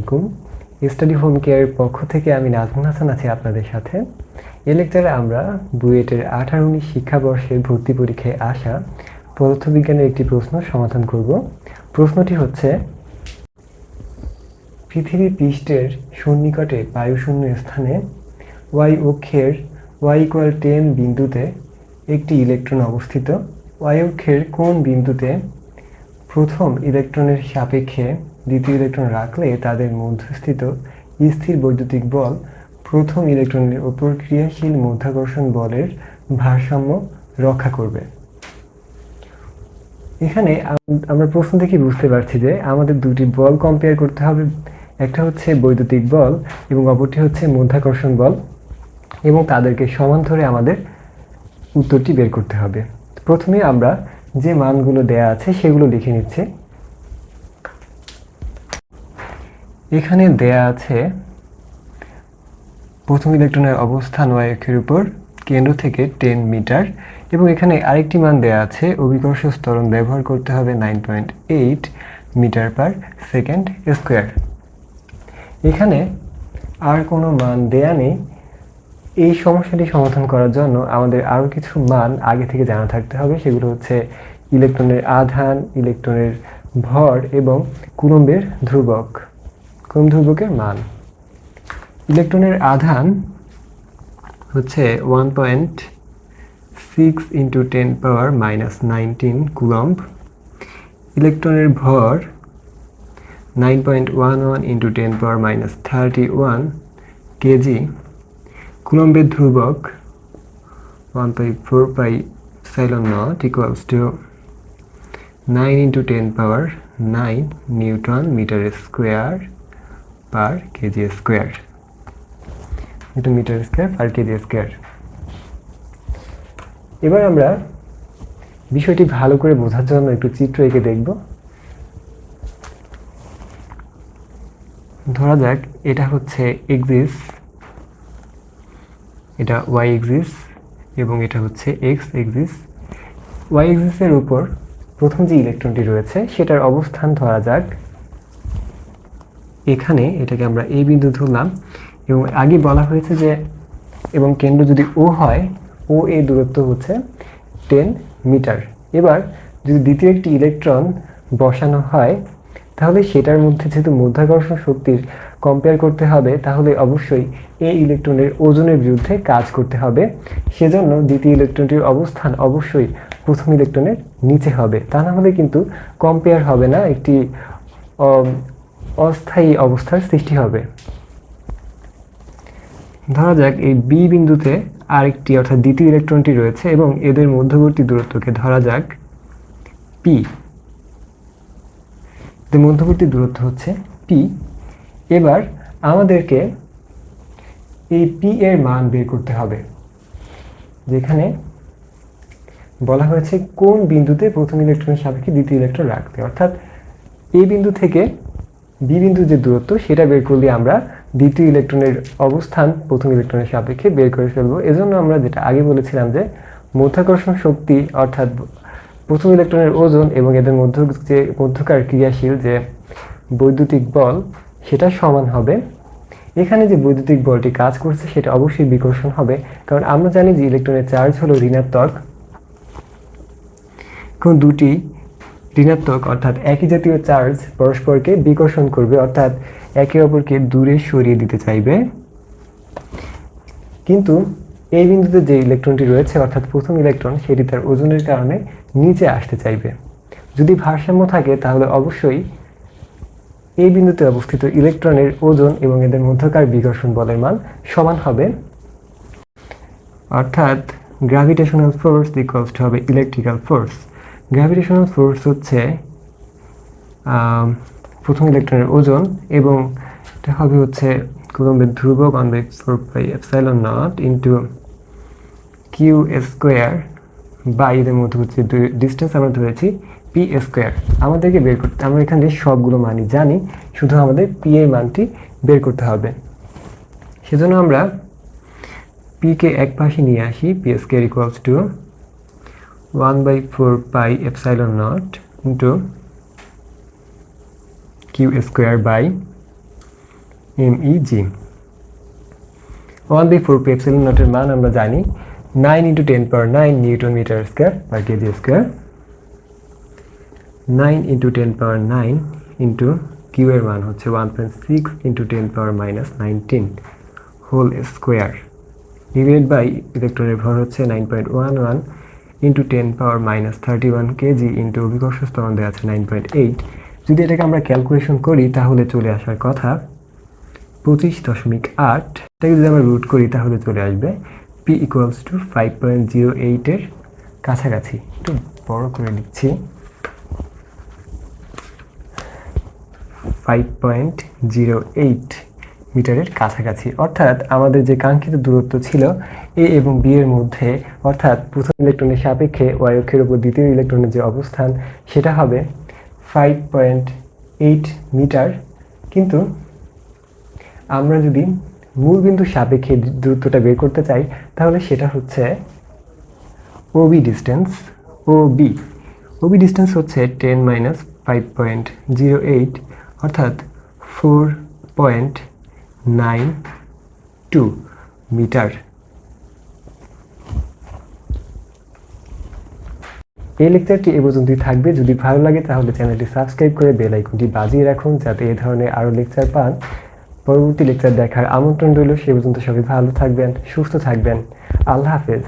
আলাইকুম। Study home কেয়ারের পক্ষ থেকে আমি নাজমুল হাসান আছি আপনাদের সাথে। এই লেকচারে আমরা বুয়েটের 18-19 শিক্ষাবর্ষের ভর্তি পরীক্ষায় আসা পদার্থবিজ্ঞানের একটি প্রশ্ন সমাধান করব। প্রশ্নটি হচ্ছে, পৃথিবী পৃষ্ঠের সন্নিকটে বায়ুশূন্য স্থানে y অক্ষের y=10 বিন্দুতে একটি ইলেকট্রন অবস্থিত। y অক্ষের কোন বিন্দুতে প্রথম ইলেকট্রনের সাপেক্ষে দ্বিতীয় ইলেকট্রন রাখলে তাদের মধ্যস্থিত স্থির বৈদ্যুতিক বল প্রথম ইলেকট্রনের উপর ক্রিয়াশীল মাধ্যাকর্ষণ বলের ভারসাম্য রক্ষা করবে। এখানে আমরা প্রশ্ন থেকে বুঝতে পারছি যে আমাদের দুটি বল কম্পেয়ার করতে হবে। একটা হচ্ছে বৈদ্যুতিক বল এবং অপরটি হচ্ছে মাধ্যাকর্ষণ বল, এবং তাদেরকে সমান্তরে আমাদের উত্তরটি বের করতে হবে। প্রথমে আমরা যে মানগুলো দেয়া আছে সেগুলো লিখে নিচ্ছি। এখানে দেয়া আছে প্রথম ইলেকট্রনের অবস্থান y অক্ষের উপর কেন্দ্র থেকে 10 মিটার, এবং এখানে আরেকটি মান দেয়া আছে অভিকর্ষ ত্বরণ ব্যবহার করতে হবে 9.8 মিটার পার সেকেন্ড স্কয়ার। এখানে আর কোনো মান দেয়া নেই। এই সমস্যাটি সমাধান করার জন্য আমাদের আরও কিছু মান আগে থেকে জানা থাকতে হবে। সেগুলো হচ্ছে ইলেকট্রনের আধান, ইলেকট্রনের ভর এবং কুলম্বের ধ্রুবক, কুলম্ব ধ্রুবকের মান। ইলেকট্রনের আধান হচ্ছে 1.6 × 10⁻⁻19 কুলম্ব। ইলেকট্রনের ভর 9.11 × 10⁻31 কেজি। কুলম্বের ধ্রুবক 1/4πε0 = 9 × 10⁻9 newton metre square per kg square, newton metre square per kg square. এবার আমরা বিষয়টি ভালো করে বোঝার জন্য একটু চিত্র এঁকে দেখব। ধরা যাক এটা হচ্ছে এক্সিস, এটা y এক্সিস এবং এটা হচ্ছে x এক্সিস। y এক্সিসের উপর প্রথম যে ইলেকট্রনটি রয়েছে সেটার অবস্থান ধরা যাক এখানে, এটাকে আমরা a বিন্দু ধরলাম, এবং আগে বলা হয়েছে যে এবং কেন্দ্র যদি O হয়, ও এ দূরত্ব হচ্ছে 10 মিটার। এবার যদি দ্বিতীয় একটি ইলেকট্রন বসানো হয় তাহলে সেটার মধ্যে যেহেতু মাধ্যাকর্ষণ শক্তির কম্পেয়ার করতে হবে, তাহলে অবশ্যই এই ইলেকট্রনের ওজনের বিরুদ্ধে কাজ করতে হবে। সেজন্য দ্বিতীয় ইলেকট্রনটির অবস্থান অবশ্যই প্রথম ইলেকট্রনের নিচে হবে, তা না হলে কিন্তু কম্পেয়ার হবে না, একটি অস্থায়ী অবস্থার সৃষ্টি হবে। ধরা যাক এই বি বিন্দুতে আরেকটি অর্থাৎ দ্বিতীয় ইলেকট্রনটি রয়েছে এবং এদের মধ্যবর্তী দূরত্বকে ধরা যাক পি। মধ্যবর্তী দূরত্ব হচ্ছে পি। এবার আমাদেরকে এই পি এর মান বের করতে হবে, যেখানে বলা হয়েছে কোন বিন্দুতে প্রথম ইলেকট্রনের সাপেক্ষে দ্বিতীয় ইলেকট্রন রাখতে, অর্থাৎ এই বিন্দু থেকে বি বিন্দুর যে দূরত্ব সেটা বের করলে আমরা দ্বিতীয় ইলেকট্রনের অবস্থান প্রথম ইলেকট্রনের সাপেক্ষে বের করে ফেলবো। এজন্য আমরা যেটা আগে বলেছিলাম যে মাধ্যাকর্ষণ শক্তি অর্থাৎ প্রথম ইলেকট্রনের ওজন এবং এদের মধ্যকার ক্রিয়াশীল যে বৈদ্যুতিক বল সেটা সমান হবে। এখানে যে বৈদ্যুতিক বলটি কাজ করছে সেটা অবশ্যই বিকর্ষণ হবে, কারণ আমরা জানি যে ইলেকট্রনের চার্জ হলো ঋণাত্মক। কোন দুটি ঋণাত্মক অর্থাৎ একই জাতীয় চার্জ পরস্পরকে বিকর্ষণ করবে, অর্থাৎ একে অপরকে দূরে সরিয়ে দিতে চাইবে। কিন্তু এই বিন্দুতে যে ইলেকট্রনটি রয়েছে অর্থাৎ প্রথম ইলেকট্রন, সেটি তার ওজনের কারণে নিচে আসতে চাইবে। যদি ভারসাম্য থাকে তাহলে অবশ্যই এই বিন্দুতে অবস্থিত ইলেকট্রনের ওজন এবং এদের মধ্যকার বিকর্ষণ বলের মান সমান হবে, অর্থাৎ গ্র্যাভিটেশনাল ফোর্স ইকুয়ালস টু হবে ইলেকট্রিক্যাল ফোর্স। গ্র্যাভিটেশনাল ফোর্স হচ্ছে প্রথম ইলেকট্রনের ওজন এবং এটা হবে হচ্ছে কুলম্বের ধ্রুবক 1/4πε0 ইন্টু কিউ স্কোয়ার বাই এদের মধ্যে হচ্ছে ডিস্টেন্স আমরা ধরেছি পি স্কোয়ার। আমাদেরকে বের করতে, আমরা এখানে সবগুলো মানই জানি, শুধু আমাদের পি এর মানটি বের করতে হবে। সেজন্য আমরা পি কে এক পাশে নিয়ে আসি, P square equals to 1/4πε0 into Q square by MEG। 1/4 pi epsilon নটের মান আমরা জানি 9 × 10⁻৯ নিউটন মিটার স্কয়ার বা কেজি স্কয়ার। 9 × 10⁻৯ ইন্টু কিউ এর মান হচ্ছে 1.6 × 10⁻−19 হোল স্কোয়ার ডিভাইডেড বাই ইলেকট্রনের ভর হচ্ছে 9.11 × 10⁻−31 কেজি ইন্টু অভিকর্ষ ত্বরণ দেওয়া আছে 9.8। যদি এটাকে আমরা ক্যালকুলেশন করি তাহলে চলে আসার কথা 25.8। এটাকে যদি আমরা রুট করি তাহলে চলে আসবে P = 5.08 এর কাছাকাছি। একটু বড় করে লিখছি, 5.08 মিটারের কাছাকাছি। অর্থাৎ আমাদের যে কাঙ্ক্ষিত দূরত্ব ছিল এ এবং বি এর মধ্যে, অর্থাৎ প্রথম ইলেকট্রনের সাপেক্ষে ওয়াই অক্ষের উপর দ্বিতীয় ইলেকট্রনের যে অবস্থান সেটা হবে 5.8 মিটার। কিন্তু আমরা যদি মূল বিন্দুর সাপেক্ষে দূরত্বটা বের করতে চাই তাহলে সেটা হচ্ছে ওবি ডিস্টেন্স। ওবি ডিস্টেন্স হচ্ছে 10 - 5.08 অর্থাৎ 4.92 মিটার। এই লেকচারটি এ পর্যন্তই থাকবে। যদি ভালো লাগে তাহলে চ্যানেলটি সাবস্ক্রাইব করে বেল আইকনটি বাজিয়ে রাখুন যাতে এই ধরনের আরও লেকচার পান। পরবর্তী লেকচার দেখার আমন্ত্রণ রইল। সে পর্যন্ত সবাই ভালো থাকবেন, সুস্থ থাকবেন। আল্লাহ হাফেজ।